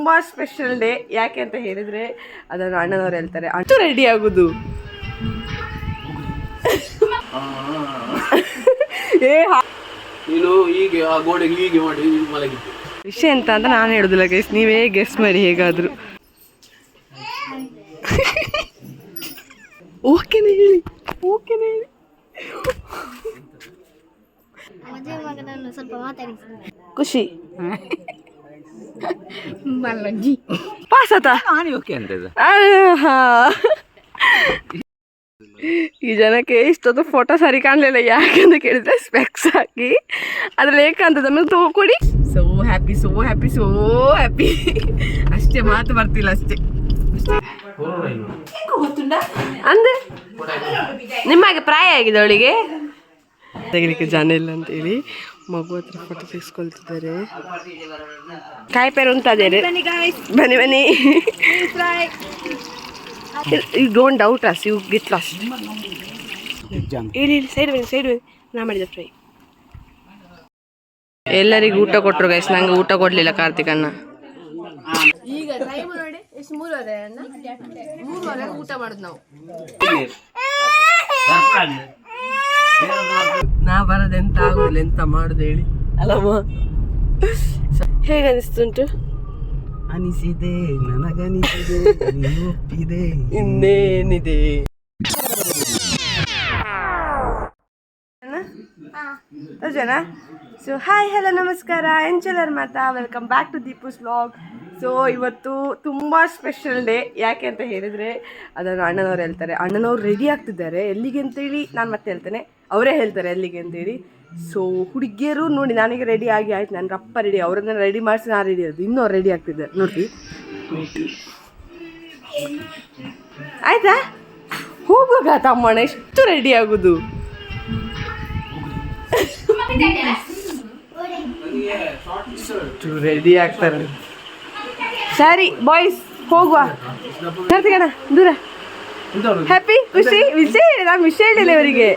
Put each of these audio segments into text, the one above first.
ತುಂಬ special day. ಯಾಕೆ ಅಂತ ಹೇಳಿದರೆ ಅದನ್ನು ಅಣ್ಣನವ್ರು ಹೇಳ್ತಾರೆ. ಅಷ್ಟು ರೆಡಿ ಆಗೋದು ವಿಷಯ ಎಂತ ಅಂತ ನಾನು ಹೇಳೋದಿಲ್ಲ ಗೈಸ್, ನೀವೇ ಗೆಸ್ ಮಾಡಿ ಹೇಗಾದರೂ. ಓಕೆನೇ ಹೇಳಿ, ಓಕೆನೇ ಹೇಳಿ. ಖುಷಿ ಪಾಸತ ಈ ಜನಕ್ಕೆ ಇಷ್ಟೊಂದು ಫೋಟೋ ಸರಿ ಕಾಣಲಿಲ್ಲ. ಯಾಕೆ ಅಂತ ಕೇಳಿದ್ರೆ ಸ್ಪೆಕ್ಸ್ ಹಾಕಿ ಅದ್ರಲ್ಲಿ ಏಕಂತದ ಮೇಲೆ ತಗೊಕೊಡಿ. So happy, so happy, so happy. ಅಷ್ಟೇ, ಮಾತು ಬರ್ತಿಲ್ಲ ಅಷ್ಟೇ. ಅಂದ್ರೆ ನಿಮಗೆ ಪ್ರಾಯ ಆಗಿದೆ ಅವಳಿಗೆ ತೆಗಿಲಿಕ್ಕೆ ಜನ ಇಲ್ಲ ಅಂತೇಳಿ ಮಗು ಹತ್ರ ಫೋಟೋ ತೆಗೆಸ್ಕೊಳ್ತಿದ್ದಾರೆ. ಕಾಯಿ ಪೇರು ಉಂಟಾದರೆ ಬನ್ನಿ ಬನ್ನಿ. You don't doubt us, you get lost. ಹೇಳಿ ಸೈಡ್ ಬನ್ನಿ, ಸೈಡ್ ಬನ್ನಿ. ನಾ ಮಾಡಿದ ಫ್ರೈ. ಎಲ್ಲರಿಗೂ ಊಟ ಕೊಟ್ಟರು ಗೈಸ್, ನಂಗೆ ಊಟ ಕೊಡಲಿಲ್ಲ ಕಾರ್ತಿಕ್ ಅಣ್ಣ. ಈಗ ಟೈಮ್ ನೋಡಿ ಎಷ್ಟು 3:30 ಅಣ್ಣ, 3:30 ಊಟ ಮಾಡುದು ನಾವು. ನಾ ಬರೋದು ಎಂತ ಆಗುದಿಲ್ಲ, ಎಂತ ಮಾಡುದು ಹೇಳಿ ಅಲ್ಲಮ್ಮ. ಹೇಗೆ ಅನಿಸ್ತುಂಟು? ಅನಿಸಿದೆ, ನನಗನಿಸಿದೆ, ಒಪ್ಪಿದೆ, ಇನ್ನೇನಿದೆ. ಜನ ಸೊ ಹಾಯ್ ಹಲೋ ನಮಸ್ಕಾರ, ಎಂಚಲರ್ ಮಾತಾ, welcome back to Deepu's vlog. So ಇವತ್ತು ತುಂಬ ಸ್ಪೆಷಲ್ ಡೇ. ಯಾಕೆ ಅಂತ ಹೇಳಿದರೆ ಅದನ್ನು ಅಣ್ಣನವ್ರು ಹೇಳ್ತಾರೆ. ಅಣ್ಣನವ್ರು ರೆಡಿ ಆಗ್ತಿದ್ದಾರೆ ಎಲ್ಲಿಗೆ ಅಂತೇಳಿ ನಾನು ಮತ್ತೆ ಹೇಳ್ತೇನೆ, ಅವರೇ ಹೇಳ್ತಾರೆ ಎಲ್ಲಿಗೆ ಅಂತೇಳಿ. ಸೊ ಹುಡುಗಿಯರು ನೋಡಿ, ನನಗೆ ರೆಡಿ ಆಗಿ ಆಯ್ತು, ನನ್ನ ರಪ್ಪ ರೆಡಿ, ಅವರನ್ನ ರೆಡಿ ಮಾಡಿಸಿ ನಾನು ರೆಡಿ ಆದ್ದು. ಇನ್ನೂ ಅವ್ರು ರೆಡಿ ಆಗ್ತಿದ್ದಾರೆ ನೋಡಿ. ಆಯಿತಾ, ಹೋಗುವಾಗ ತಮ್ಮಣ್ಣ ಎಷ್ಟು ರೆಡಿ ಆಗೋದು. ರೆಡಿ ಆಗ್ತಾರೆ. ಸರಿ ಬಾಯ್ಸ್ ಹೋಗುವ. ಕಾರ್ತಿಕಣ್ಣ ದೂರ. ಹ್ಯಾಪಿ, ಖುಷಿ, ವಿಷಯ ನಾನು ವಿಷಯ ಹೇಳಿಲ್ಲ ಇವರಿಗೆ.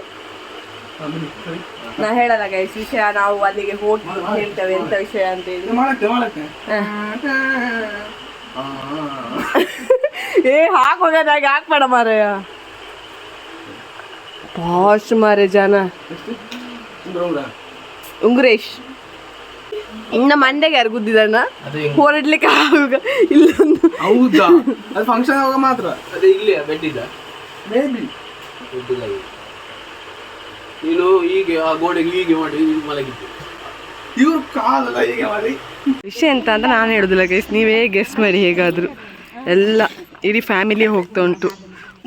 ನಾ ಹೇಳಲ್ಲ ಗೈಸ್ ವಿಷಯ, ನಾವು ಅಲ್ಲಿಗೆ ಹೋಗಿ ಹೇಳ್ತೇವೆ ಎಂತ ವಿಷಯ ಅಂತೇಳಿ. ಹಾಕೋದಾಗ ಹಾಕ್ಬೇಡ ಮಾರಾಯ, ಪಾಶ್ ಮಾರೆ ಜನ. ಉಂಗುರೇಶ್ ಇನ್ನ ಮಂಡೆಗೆ ಯಾರು ಗುದ್ದಿದಣ್ಣ, ಹೊರಡ್ಲಿಕ್ಕೆ ಆಗ ಇಲ್ಲೊಂದು. ಹೌದಾ, ಅದು ಫಂಕ್ಷನ್ ಆಗ ಮಾತ್ರ. ಅದೇ ಇಲ್ಲಿ ಬೆಡ್ ಇದ್ದ ಬೇಬಿ ನೀನು ಹೀಗೆ ಆ ಗೋಡೆಗೆ ಹೀಗೆ ಮಾಡಿ ಮಲಗಿದ್ದು, ಇವ್ರು ಕಾಲಲ್ಲ ಹೀಗೆ ಮಾಡಿ. ವಿಷಯ ಎಂತ ಅಂತ ನಾನು ಹೇಳೋದಿಲ್ಲ ಗೈಸ್, ನೀವೇ ಗೆಸ್ ಮಾಡಿ ಹೇಗಾದರೂ. ಎಲ್ಲ ಇಡೀ ಫ್ಯಾಮಿಲಿ ಹೋಗ್ತಾ ಉಂಟು.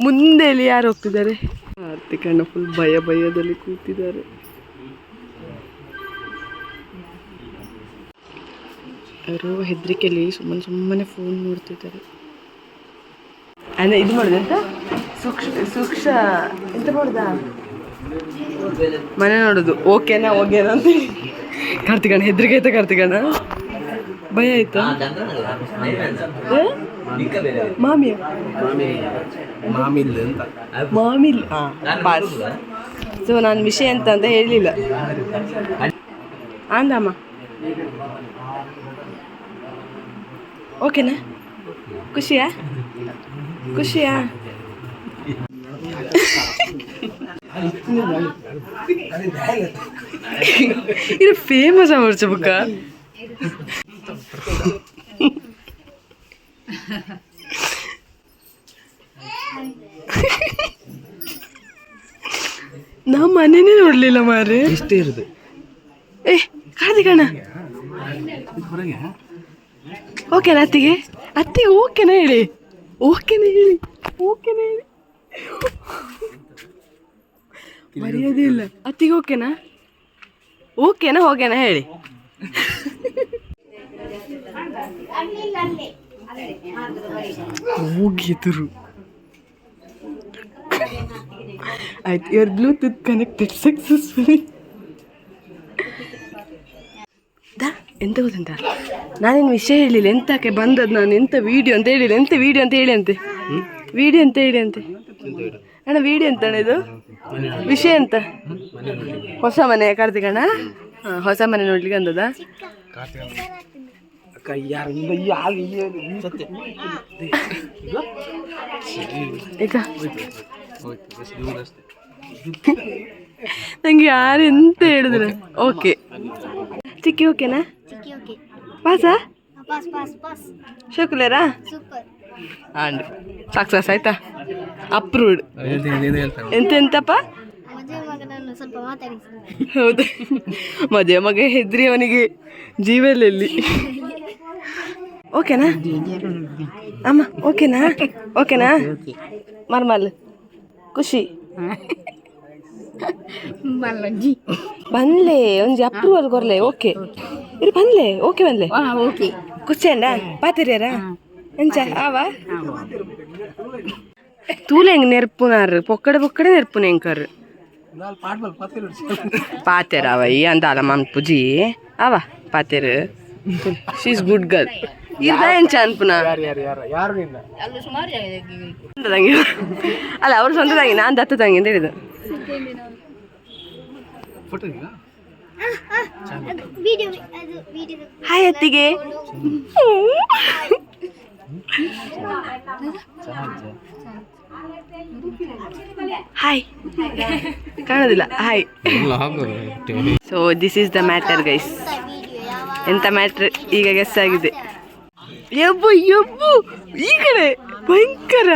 ಮುಂದೆ ಇಲ್ಲಿ ಯಾರು ಹೋಗ್ತಿದ್ದಾರೆ? ಕಾರ್ತಿಕಣ್ಣ ಫುಲ್ ಭಯದಲ್ಲಿ ಕೂತಿದ್ದಾರೆ. ಅವರು ಹೆದರಿಕೆಯಲ್ಲಿ ಸುಮ್ಮನೆ ಫೋನ್ ನೋಡ್ತಿದ್ದಾರೆ. ಅಂದರೆ ಇದು ಮಾಡೋದು ಎಂತ ಸೂಕ್ಷ್ಮ ಎಂತ ಮಾಡೋದಾ, ಮನೆ ನೋಡೋದು. ಓಕೆನಾ ಓಕೆನಾ ಅಂತ ಕಾರ್ತಿಕಣ್ಣ ಹೆದರಿಕೆ ಆಯ್ತಾ? ಕಾರ್ತಿಕಣ್ಣ ಭಯ ಆಯ್ತಾ? ಮಾಮಿಯ ಮಾಮಿಲ್ ಪಾಸ್. ಸೊ ನಾನು ವಿಷಯ ಅಂತ ಹೇಳಲಿಲ್ಲ ಅಂದಮ್ಮ. ಓಕೆನಾ? ಖುಷಿಯಾ? ಖುಷಿಯಾ? ಇದು ಫೇಮಸ್ ಅವರ್ಚ ಬುಕ್ಕ. ನಾ ಮನೇನೇ ನೋಡ್ಲಿಲ್ಲ ಮಾರೆ. ಇಷ್ಟೇ ಇರುದು. ಏ ಕಾರ್ತಿಕಣ್ಣ ಓಕೆನಾ? ಅತ್ತಿಗೆ ಓಕೆನಾ ಹೇಳಿ, ಓಕೆನಾ ಹೇಳಿ, ಓಕೆನಾ ಹೇಳಿ. ಮರ್ಯಾದೆ ಇಲ್ಲ. ಅತ್ತಿಗೆ ಓಕೆನಾ? ಓಕೆನಾ ಹೋಗೇನಾ ಹೇಳಿ. ಹೋಗಿದ್ರು ಆಯ್ತು. Your Bluetooth connected successfully. ಎಂತ ಗೊತ್ತಂತ, ನಾನೇನು ವಿಷಯ ಹೇಳಿಲ್ಲ, ಎಂತಕ್ಕೆ ಬಂದದ್ದು ನಾನು, ಎಂತ ವಿಡಿಯೋ ಅಂತ ಹೇಳಿಲ್ಲ. ಎಂತ ವಿಡಿಯೋ ಅಂತ ಹೇಳಿ ಅಂತೆ, ವಿಡಿಯೋ ಅಂತ ಹೇಳಿ ಅಂತೆ ಅಣ್ಣ. ವಿಡಿಯೋ ಅಂತ ಅಣ್ಣ, ಇದು ವಿಷಯ ಅಂತ. ಹೊಸ ಮನೆ ಕಾರ್ತಿಕಣ್ಣ, ಹಾಂ ಹೊಸ ಮನೆ ನೋಡ್ಲಿಕ್ಕೆ ಅಂದದ. ಕೈಯಾರಿಂದ ಯಾರು ಸತ್ಯ ಈಗ ನಂಗೆ ಯಾರು ಎಂತ ಹೇಳಿದ್ರು ಓಕೆ ಚಿಕ್ಕಿ ಓಕೆನಾ ಪಾಸಾ ಶೋಕುಲೇರಾ ಆಂಡ್ ಸಕ್ಸಸ್ ಆಯ್ತಾ ಅಪ್ರೂವ್ಡ್ ಎಂತೆಂತಪ್ಪ ಹೌದು ಮದುವೆ ಮಗ ಹೆದ್ರಿ ಅವನಿಗೆ ಜೀವಲಲ್ಲಿ ಓಕೆನಾ ಅಮ್ಮ ಓಕೆನಾ ಓಕೆನಾ ಮರ್ಮಲ್ ಖುಷಿ ಬಂದ್ಲೆ ಒಂಜಿ ಅಪ್ರೂವಲ್ ಕೊರ್ಲೆ ಓಕೆ ಇದು ಬಂದ್ಲೆ ಓಕೆ ಬಂದ್ಲೆ ಓಕೆ ಕುಚ್ಚಂಡ ಪಾತಿರ್ಯಾರ ಎಂಚ ಆವಾ ತೂಲೆ ಹೆಂಗ್ ನೆರ್ಪುನಾರ್ ಪೊಕ್ಕಡೆ ನೆರ್ಪುನ ಹೆಂಕರ್ ಪಾತೆರ ಅವ ಈ ಅಂತ ಅಲ್ಲ ಮನ್ ಪುಜಿ ಅವ ಪಾತೆರ್ ಶೀಸ್ ಗುಡ್ ಗರ್ಲ್ ಇರ್ದ ಎಂಚ ಅನ್ಪುನ ತಂಗಿ ಅಲ್ಲ ಅವ್ರ ಸ್ವಂತ ತಂಗಿ ನಾನು ದತ್ತು ತಂಗಿ ಅಂತ ಹೇಳಿದ್ದು ಹಾಯ್ ಅತ್ತಿಗೆ ಹಾಯ್ ಕಾಣೋದಿಲ್ಲ hi so this is the matter guys ಎಂತ ಮ್ಯಾಟ್ರ್ ಈಗ ಗೆಸ್ ಆಗಿದೆ ಯಬ್ಬು ಯಬ್ಬು ಈ ಕಡೆ ಭಯಂಕರ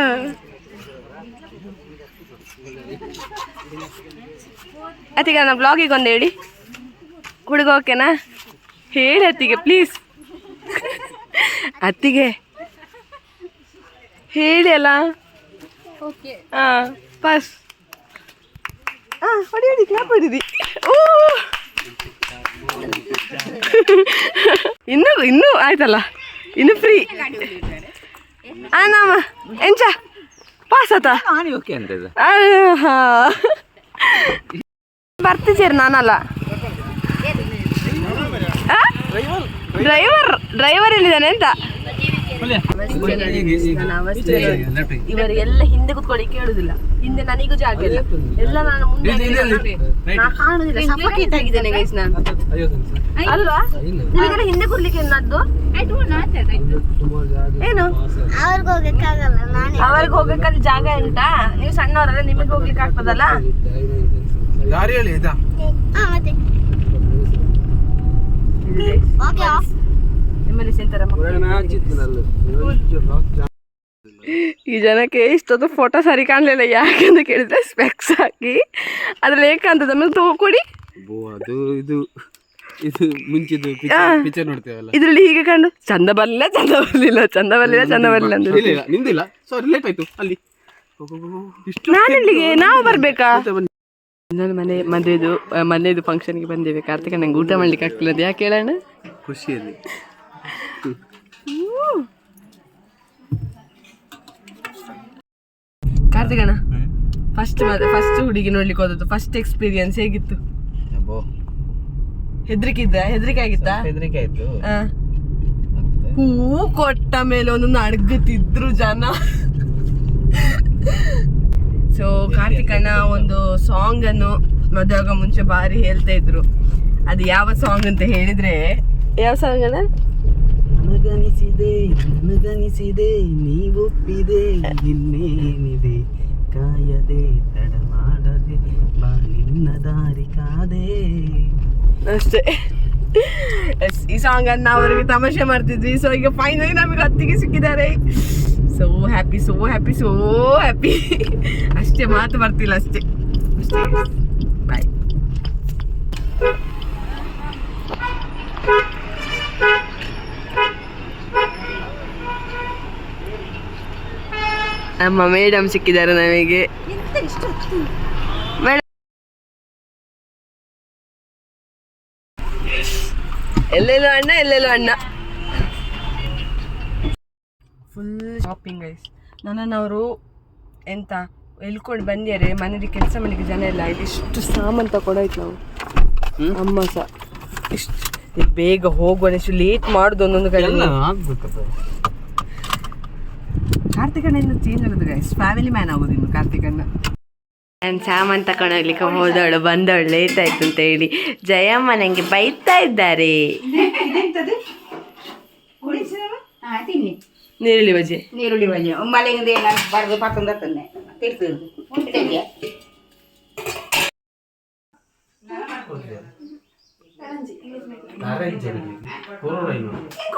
ಅತ್ತಿಗೆ ನನ್ನ ಬ್ಲಾಗಿಗೆ ಒಂದು ಹೇಳಿ ಹುಡುಗ ಓಕೆನಾ ಹೇಳಿ ಅತ್ತಿಗೆ ಪ್ಲೀಸ್ ಅತ್ತಿಗೆ ಹೇಳಿ ಅಲ್ಲ ಹಾಂ ಪಾಸ್ ಹೊಡಿ ಕ್ಲಾಪ್ ಹೊಡಿದಿ ಓ ಇನ್ನೂ ಆಯ್ತಲ್ಲ ಇನ್ನು ಫ್ರೀ ನಮ್ಮ ಎಂಚ ಪಾಸ್ ಆತ ಬರ್ತಿದ್ದೀರಿ ನಾನಲ್ಲ ಡ್ರೈವರ್ ಎಲ್ಲಿದ್ದಾನೆ ಅಂತ ಇವರೆಲ್ಲ ಹಿಂದೆ ಕುತ್ಕೊಳ್ಳಿ ಕೇಳುದಿಲ್ಲ ಹಿಂದೆ ನನಗೂ ಜಾಗ ಇಲ್ಲ ಎಲ್ಲ ನಾನು ಮುಂದೆ ಕಾಣುದಿಲ್ಲ ಸಫೋಕೇಟ್ ಆಗಿದ್ದೇನೆ ಗೈಸ್ ನಾನು ಅಲ್ವಾ ನಿಮಗೆಲ್ಲ ಹಿಂದೆ ಕೂರ್ಲಿಕ್ಕೆ ಏನಾದ್ದು ಏನು ಅವ್ರಿಗೆ ಹೋಗಕ್ಕೆ ಜಾಗ ಉಂಟಾ ನೀವು ಸಣ್ಣವರಲ್ಲ ನಿಮಗೆ ಹೋಗ್ಲಿಕ್ಕೆ ಆಗ್ತದಲ್ಲ ಈ ಜನಕ್ಕೆ ಇಷ್ಟೊಂದು ಫೋಟೋ ಸರಿ ಕಾಣಲಿಲ್ಲ ಯಾಕೆಂತ ಕೇಳಿದ್ರೆ ಸ್ಪೆಕ್ಸ್ ಹಾಕಿ ಅದ್ರಲ್ಲಿ ಏಕಂತದ ಕೊಡಿ ಇದ್ರಲ್ಲಿ ಹೀಗೆ ಕಂಡು ಚಂದ ಬರ್ಲಿಲ್ಲ ನಾನಿಲ್ಲಿಗೆ ನಾವು ಬರ್ಬೇಕಾ ನಾನು ಮನೆಯದು ಫಂಕ್ಷನ್ಗೆ ಬಂದೇವೆ ಕಾರ್ತಿಕ ನಂಗೆ ಊಟ ಮಾಡ್ಲಿಕ್ಕೆ ಆಗ್ತಿಲ್ಲ ಅದು ಯಾಕೆ ಹೇಳೋಣ ಖುಷಿಯಲ್ಲಿ ಕಾರ್ತಿಕಣ್ಣ ಫಸ್ಟ್ ಹುಡುಗಿ ನೋಡ್ಲಿಕ್ಕೆ ಹೋದದ್ದು ಫಸ್ಟ್ ಎಕ್ಸ್ಪೀರಿಯನ್ಸ್ ಹೇಗಿತ್ತು ಹೆದರಿಕೆ ಆಗಿತ್ತಾ ಹೆದರಿಕೆ ಆಯ್ತು ಹೂ ಕೊಟ್ಟ ಮೇಲೆ ಒಂದು ನಡ್ಗುತ್ತಿದ್ರು ಜನ ಸೊ ಕಾರ್ತಿಕಣ್ಣ ಒಂದು ಸಾಂಗ್ ಅನ್ನು ಮದುವಾಗ ಮುಂಚೆ ಬಾರಿ ಹೇಳ್ತಾ ಇದ್ರು ಅದು ಯಾವ ಸಾಂಗ್ ಅಂತ ಹೇಳಿದ್ರೆ ಯಾವ ಸಾಂಗ್ ಅಣ್ಣ ನನಗನಿಸಿದೆ ನೀವೊಪ್ಪಿದೆ ಇನ್ನೇನಿದೆ ಕಾಯದೆ ತಡ ಮಾಡದೆ ಬಾ ನಿನ್ನ ದಾರಿ ಕಾದೆ ಅಷ್ಟೇ ಈ ಸಾಂಗ್ ಅನ್ನ ಅವರಿಗೆ ತಮಾಷೆ ಮಾಡ್ತಿದ್ವಿ ಸೊ ಈಗ ಫೈನಲಿ ನಮಗೆ ಅತ್ತಿಗೆ ಸಿಕ್ಕಿದ್ದಾರೆ ಸೋ ಹ್ಯಾಪಿ ಅಷ್ಟೇ ಮಾತು ಬರ್ತಿಲ್ಲ ಅಷ್ಟೇ ಬಾಯ್ ನಮ್ಮ ಮೇಡಮ್ ಸಿಕ್ಕಿದ್ದಾರೆ ನಮಗೆ ಎಲ್ಲೆಲ್ಲೋ ಅಣ್ಣ ಫುಲ್ ಶಾಪಿಂಗ್ ಗೈಸ್ ನನ್ನನ್ನು ಅವರು ಎಂತ ಎಲ್ಕೊಂಡು ಬಂದ್ಯಾರೆ ಮನೇಲಿ ಕೆಲಸ ಮಾಡಲಿಕ್ಕೆ ಜನ ಇಲ್ಲ ಇದಿಷ್ಟು ಸಾಮಾನು ತಗೊಂಡೋಯ್ತು ನಾವು ಅಮ್ಮ ಸಹ ಇಷ್ಟು ಬೇಗ ಹೋಗುವ ಎಷ್ಟು ಲೇಟ್ ಮಾಡೋದು ಒಂದೊಂದು ಕಡೆ ಕಾರ್ತಿಕಣ್ಣ ಇನ್ನು ಚೇಂಜ್ ಆಗೋದು ಗೈಸ್ ಫ್ಯಾಮಿಲಿ ಮ್ಯಾನ್ ಆಗೋದು ಇನ್ನು ಕಾರ್ತಿಕಣ್ಣ ನಾನು ಸಾಮಾನು ತಗೊಂಡೋಗ್ಲಿಕ್ಕೆ ಹೋದವಳು ಬಂದವಳು ಲೇಟ್ ಆಯ್ತು ಅಂತ ಹೇಳಿ ಜಯಮ್ಮ ನನಗೆ ಬೈತಾ ಇದ್ದಾರೆ ತಿನ್ನಿ ನೀರುಳ್ಳಿ ಬಜ್ಜಿ. ನೀರುಳ್ಳಿ ಬಜ್ಜಿ ಮಳೆಯಿಂದ ಏನಾದ್ರು ಬರೆದು ಪತ್ತೊಂದು ತಂದೆ ತಿರ್ತಿದ್ದು ಉಂಟಿಗೆ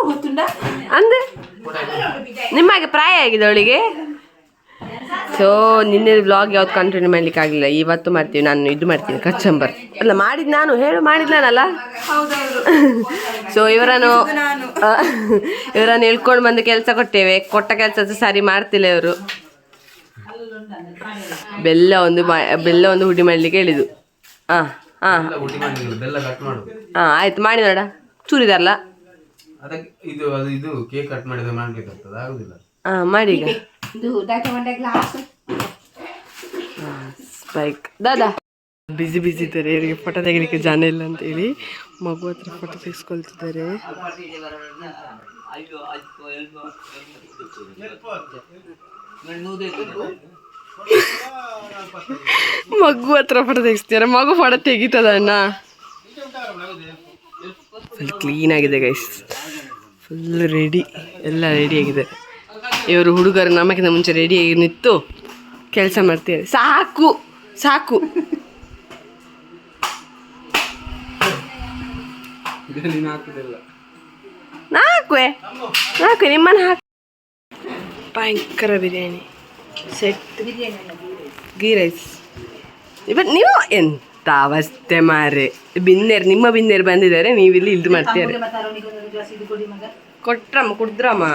ಗೊತ್ತುಂಡ ಅಂದೆ ನಿಮಗೆ ಪ್ರಾಯ ಆಗಿದೆ ಅವಳಿಗೆ. ಸೊ ನಿನ್ನೆ ವ್ಲಾಗ್ ಯಾವ್ದು ಕಂಟಿನ್ಯೂ ಮಾಡ್ಲಿಕ್ಕೆ ಆಗಲಿಲ್ಲ. ಇವತ್ತು ಮಾಡ್ತೀವಿ. ನಾನು ಇದು ಮಾಡ್ತೀನಿ ಕಚ್ಚಂಬರ್ ಅಲ್ಲ ಮಾಡಿದ್ ನಾನು ಮಾಡಿದ್ನಲ್ಲ. ಸೊ ಇವರನ್ನು ಹೇಳ್ಕೊಂಡು ಬಂದು ಕೆಲಸ ಕೊಟ್ಟೇವೆ. ಕೊಟ್ಟ ಕೆಲಸ ಸರಿ ಮಾಡ್ತಿಲ್ಲ ಇವರು. ಬೆಲ್ಲ ಒಂದು ಹುಡಿ ಮಾಡ್ಲಿಕ್ಕೆ ಹೇಳಿದ್ದು. ಹಾಂ ಆಯ್ತು ಮಾಡಿ ನೋಡ. ಚೂರಿದಾರಲ್ಲ ಹಾಂ ಮಾಡಿ ಈಗ ಸ್ಪೈಕ್ ದಾದಾ ಬಿಸಿ ಇದ್ದಾರೆ. ಇವರಿಗೆ ಫೋಟೋ ತೆಗಿಲಿಕ್ಕೆ ಜನ ಇಲ್ಲ ಅಂತ ಹೇಳಿ ಮಗು ಹತ್ರ ಫೋಟೋ ತೆಗೆಸ್ಕೊಳ್ತಿದ್ದಾರೆ. ಮಗು ಹತ್ರ ಫೋಟೋ ತೆಗಿಸ್ತಿದ್ದಾರೆ. ಮಗು ಫೋಟೋ ತೆಗಿತದ ಅಣ್ಣ. ಫುಲ್ ಕ್ಲೀನ್ ಆಗಿದೆ ಗೈಸ್. ಫುಲ್ ರೆಡಿ, ಎಲ್ಲ ರೆಡಿ ಆಗಿದೆ. ಇವರು ಹುಡುಗರು ನಮಗಿಂತ ಮುಂಚೆ ರೆಡಿಯಾಗಿ ನಿಂತು ಕೆಲಸ ಮಾಡ್ತಿದ್ದಾರೆ. ಸಾಕು ಸಾಕು ನಾಲ್ಕು ನಿಮ್ಮನ್ನು ಹಾಕಿ. ಭಯಂಕರ ಬಿರಿಯಾನಿ ಸೆಟ್, ಗೀ ರೈಸ್. ಇವತ್ತು ನೀವು ಎಂತ ಅವಸ್ಥೆ ಮಾರೆ. ನಿಮ್ಮ ಬಿನ್ನೇರು ಬಂದಿದ್ದಾರೆ, ನೀವಿಲ್ಲಿ ಇದು ಮಾಡ್ತೀರಿ. ಕೊಟ್ರಮ್ಮ ಕುಡ್ದ್ರಮ್ಮ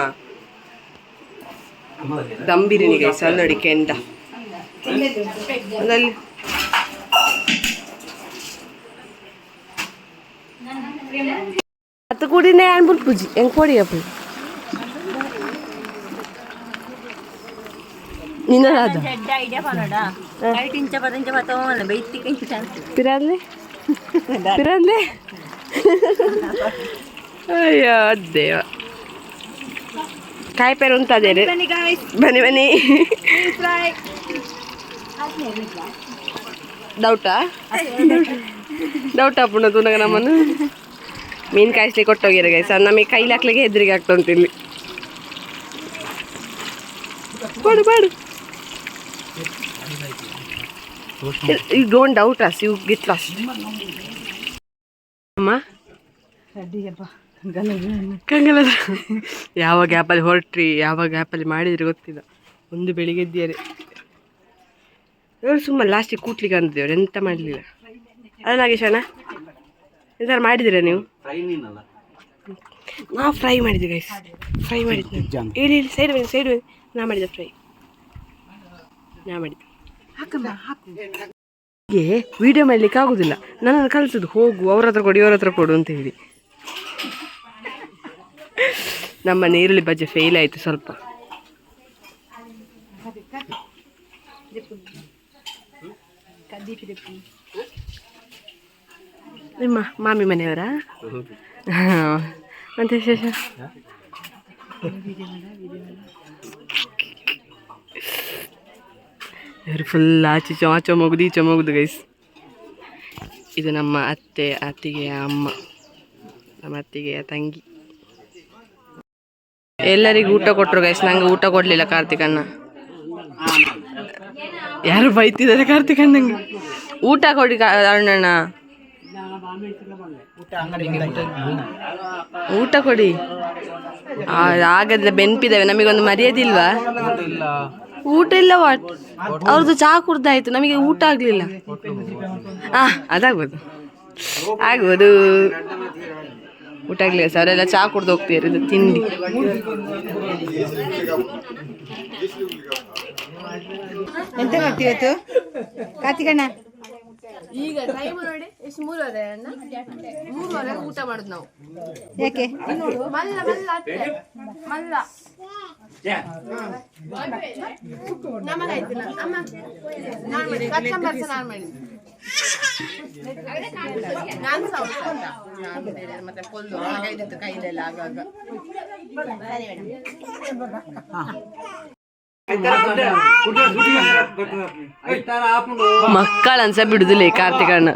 ದಮ್ ಬಿರಿಯಾನಿ ಗೈಸ್. ಅಲ್ಲಿ ನೋಡಿ ಕೆಂಡ ಅದಲ್ಲಿ ಅದು ಕೂಡಿನೇ ಅನ್ಬಿಟ್ಟು ಪೂಜಿ ಹೆಂಗೆ ಕೊಡಿಯಪ್ಪ ನಿನ್ನದ ಪಿರಾದ್ಲೆ ಅಯ್ಯೋ ದೇವ. ಕಾಯಿ ಪೇರು ಉಂಟದೆ ಬನ್ನಿ ಡೌಟಾ ಪುಣದು ನಂಗೆ ನಮ್ಮನ್ನು ಮೀನು ಕಾಯಿಸ್ಲಿಕ್ಕೆ ಕೊಟ್ಟೋಗ್ಯಾರ ಗೈಸ್. ನಮಗೆ ಕೈಲಿ ಹಾಕ್ಲಿಕ್ಕೆ ಹೆದ್ರಿಗೆ ಆಗ್ತಾ ಉಂಟು ಇಲ್ಲಿ. ಬಾಡು you don't doubt us, you get lost. ಅಮ್ಮ ಕಂಗಲದ ಯಾವ ಗ್ಯಾಪಲ್ಲಿ ಹೊರಟ್ರಿ, ಯಾವ ಗ್ಯಾಪಲ್ಲಿ ಮಾಡಿದ್ರೆ ಗೊತ್ತಿಲ್ಲ. ಒಂದು ಬೆಳಿಗ್ಗೆ ಎದ್ದಿದ್ದಾರೆ ಇವರು. ಸುಮ್ಮನೆ ಲಾಸ್ಟಿಗೆ ಕೂಟ್ಲಿಕ್ಕೆ ಅಂದಿದ್ದೇವ್ರು, ಎಂತ ಮಾಡಲಿಲ್ಲ. ಅಲ್ಲ ನಾಗೇಶ್ ಅಣ್ಣ ಎಂತ ಮಾಡಿದ್ದೀರಾ ನೀವು? ನಾವು ಫ್ರೈ ಮಾಡಿದ್ವಿ ಗೈಸ್. ಫ್ರೈ ಮಾಡಿದ್ವಿ. ಹೇಳಿ ಸೈಡ್ ಬನ್ನಿ. ನಾ ಮಾಡಿದ್ದೆ ಫ್ರೈ. ನಾ ಮಾಡಿದ್ದೆ. ಹೀಗೆ ವಿಡಿಯೋ ಮಾಡಲಿಕ್ಕೆ ಆಗೋದಿಲ್ಲ. ನನ್ನನ್ನು ಕಲಿಸೋದು ಹೋಗು ಅವ್ರ ಹತ್ರ ಕೊಡಿ ಇವ್ರ ಹತ್ರ ಕೊಡು ಅಂತ ಹೇಳಿ. ನಮ್ಮ ನೀರುಳ್ಳಿ ಬಜ್ಜಿ ಫೇಲ್ ಆಯಿತು ಸ್ವಲ್ಪ. ನಿಮ್ಮ ಮಾಮಿ ಮನೆಯವರಾ? ಅಂತ ವಿಶೇಷ? ಇವರು ಫುಲ್ ಆಚೆ ಮುಗುದು ಗೈಸ್. ಇದು ನಮ್ಮ ಅತ್ತಿಗೆಯ ಅಮ್ಮ, ನಮ್ಮ ಅತ್ತಿಗೆಯ ತಂಗಿ. ಎಲ್ಲರಿಗೂ ಊಟ ಕೊಟ್ಟರು ಗೈಸ್. ನಂಗೆ ಊಟ ಕೊಡಲಿಲ್ಲ ಕಾರ್ತಿಕ್ ಅಣ್ಣ. ಯಾರು ಬೈತಿದ್ದಾರೆ ಕಾರ್ತಿಕ್ ಅಣ್ಣಂಗೆ. ಊಟ ಕೊಡಿ ಅಣ್ಣಣ್ಣ, ಊಟ ಕೊಡಿ. ಹಾಗಾದ್ರೆ ಬೆನ್ಪಿದ್ದಾವೆ. ನಮಗೊಂದು ಮರ್ಯಾದಿಲ್ವಾ? ಊಟ ಇಲ್ಲ. ಅವ್ರದ್ದು ಚಹಾ ಕುಡ್ದಾಯ್ತು, ನಮಗೆ ಊಟ ಆಗ್ಲಿಲ್ಲ. ಅದಾಗ್ಬೋದು ಊಟ ಆಗ್ಲಿಲ್ಲ ಸರ್. ಅವರೆಲ್ಲ ಚಹಾ ಕುಡ್ದು ಹೋಗ್ತೀರಿ. ಇದು ತಿಂಡಿ. ಎಂತ ಮಾಡ್ತೀವತ್ತು ಕಾರ್ತಿಕಣ್ಣ? ಈಗ ಟೈಮ್ ನೋಡಿ ಎಷ್ಟು 3:30 ಅಣ್ಣ. 3:30 ಊಟ ಮಾಡುದು ನಾವು. ಯಾಕೆ? ಮಲ್ಲ ನಮಗಾಯ್ತು. ಅಮ್ಮ ನಾನು ಮಾಡಿ ಕಚ್ಚಂಬರ್ಸ ನಾನು ಮಾಡಿದ್ದು. ನಾನು ಸಹ ಮತ್ತೆ ಕೊಲ್ಲು ಹಾಗಾಯ್ತು ಕೈಲೆಲ್ಲ ಆಗಾಗ. ಮಕ್ಕಳನ್ಸ ಬಿಡುದಿಲ್ಲ ಈ ಕಾರ್ತಿಕಣ್ಣ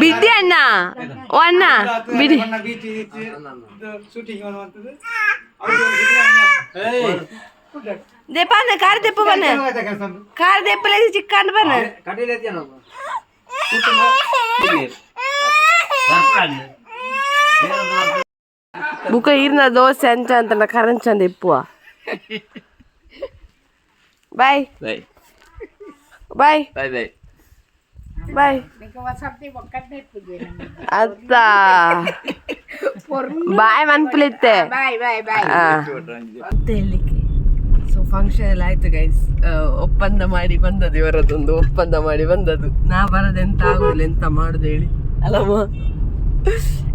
ಬಿಡಿ ಅಣ್ಣ ಓ ಅಣ್ಣ ಬಿಡಿ ದೇಪಾನ ಕಾರ್ ದೆಪ್ಪ ಬನ್ನ ಕಾರ್ ದೆಪ್ಪಲೆ ಚಿಕ್ಕಂಡ್ ಬನ್ನ ಬುಕ್ಕ ಈರ್ನ ದೋಸೆ ಅಂಚ ಅಂತ ಕರಂಚಂದ ಇಪ್ಪುವ ಬಾಯ್ ಬಾಯ್ ಬಾಯ್ ಬಾಯ್ ಬಾಯ್ ಬಾಯ್ ಅತ್ತ ಬಾಯ್ ಮನ್ಪುಲಿತ್ತೆ ಬಾಯ್ ಬಾಯ್ ಬಾಯ್ ಅಂತ ಹೇಳಲಿಕ್ಕೆ ಸೊ ಫಂಕ್ಷನ್ ಎಲ್ಲ ಆಯ್ತು ಗೈಸ್ ಒಪ್ಪಂದ ಮಾಡಿ ಬಂದದ್ದು ಇವರದೊಂದು ಒಪ್ಪಂದ ಮಾಡಿ ಬಂದದ್ದು ನಾ ಬರೋದು ಎಂತ ಆಗುದಿಲ್ಲ ಎಂತ ಮಾಡುದು ಹೇಳಿ ಅಲ್ಲಮ್ಮ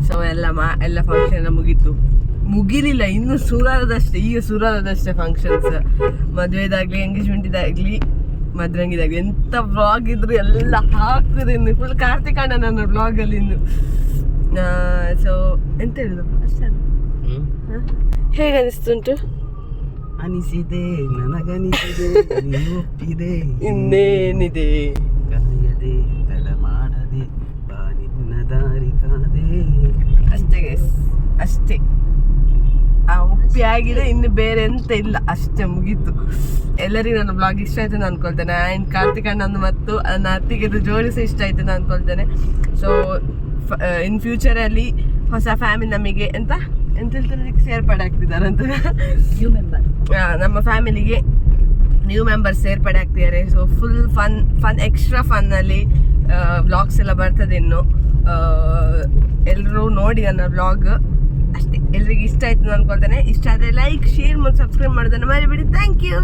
ಸೊ ಎಲ್ಲ ಫಂಕ್ಷನ್ ಎಲ್ಲ ಮುಗೀತು ಮುಗಿಲಿಲ್ಲ ಇನ್ನು ಶುರುವಾದಷ್ಟೇ ಈಗ ಶುರುವಾದಷ್ಟೇ ಫಂಕ್ಷನ್ಸ್ ಮದುವೆದಾಗ್ಲಿ ಎಂಗೇಜ್ಮೆಂಟ್ ಇದಾಗ್ಲಿ ಮದ್ರಂಗಿದಾಗ್ಲಿ ಎಂತ ವ್ಲಾಗ್ ಇದ್ರು ಎಲ್ಲ ಹಾಕುದು ಇನ್ನು ಫುಲ್ ಕಾರ್ತಿಕ್ ಅಣ್ಣ ನನ್ನ ವ್ಲಾಗಲ್ಲಿ ಇನ್ನು ಸೊ ಎಂತ ಹೇಳುದು ಅಷ್ಟೇ ಹೇಗೆ ಅನಿಸ್ತುಂಟು ಅನಿಸಿದೆ ನನಗನಿಸಿದೆ ಒಪ್ಪಿದೆ ಇನ್ನೇನಿದೆ ಕಾಯದೆ ತಡ ಮಾಡದೆ ಬಾ ನಿನ್ನ ದಾರಿ ಕಾದೆ ಅಷ್ಟೇ ಗೈಸ್ ಅಷ್ಟೇ ಆ ಒಪ್ಪಿ ಆಗಿದೆ ಇನ್ನು ಬೇರೆ ಎಂತ ಇಲ್ಲ ಅಷ್ಟೇ ಮುಗೀತು ಎಲ್ಲರಿಗೂ ನನ್ನ ಬ್ಲಾಗ್ ಇಷ್ಟ ಆಯ್ತು ನಾನು ಅನ್ಕೊಳ್ತೇನೆ ಆ್ಯಂಡ್ ಕಾರ್ತಿಕ್ ಅಣ್ಣಂದು ಮತ್ತು ನನ್ನ ಅತ್ತಿಗೆದು ಜೋಡಿಸಿ ಇಷ್ಟ ಆಯ್ತು ನಾನು ಅನ್ಕೊಳ್ತೇನೆ ಸೊ ಇನ್ ಫ್ಯೂಚರಲ್ಲಿ ಹೊಸ ಫ್ಯಾಮಿಲಿ ನಮಗೆ ಎಂತ ಹೇಳ್ತಾರೆ ಸೇರ್ಪಡೆ ಆಗ್ತಿದ್ದಾರಂತ ನ್ಯೂ ಮೆಂಬರ್ ನಮ್ಮ ಫ್ಯಾಮಿಲಿಗೆ ನ್ಯೂ ಮೆಂಬರ್ಸ್ ಸೇರ್ಪಡೆ ಆಗ್ತಿದ್ದಾರೆ ಸೊ ಫುಲ್ ಫನ್ ಎಕ್ಸ್ಟ್ರಾ ಫನ್ನಲ್ಲಿ ವ್ಲಾಗ್ಸ್ ಎಲ್ಲ ಬರ್ತದೆ ಇನ್ನು ಎಲ್ಲರೂ ನೋಡಿ ನನ್ನ ವ್ಲಾಗ್ ಅಷ್ಟೇ ಎಲ್ರಿಗೂ ಇಷ್ಟ ಆಯ್ತು ನಾನು ಅನ್ಕೊಳ್ತೇನೆ ಇಷ್ಟ ಆದರೆ ಲೈಕ್ ಶೇರ್ ಮತ್ತು ಸಬ್ಸ್ಕ್ರೈಬ್ ಮಾಡೋದನ್ನು ಮರಿಬೇಡಿ ಥ್ಯಾಂಕ್ ಯು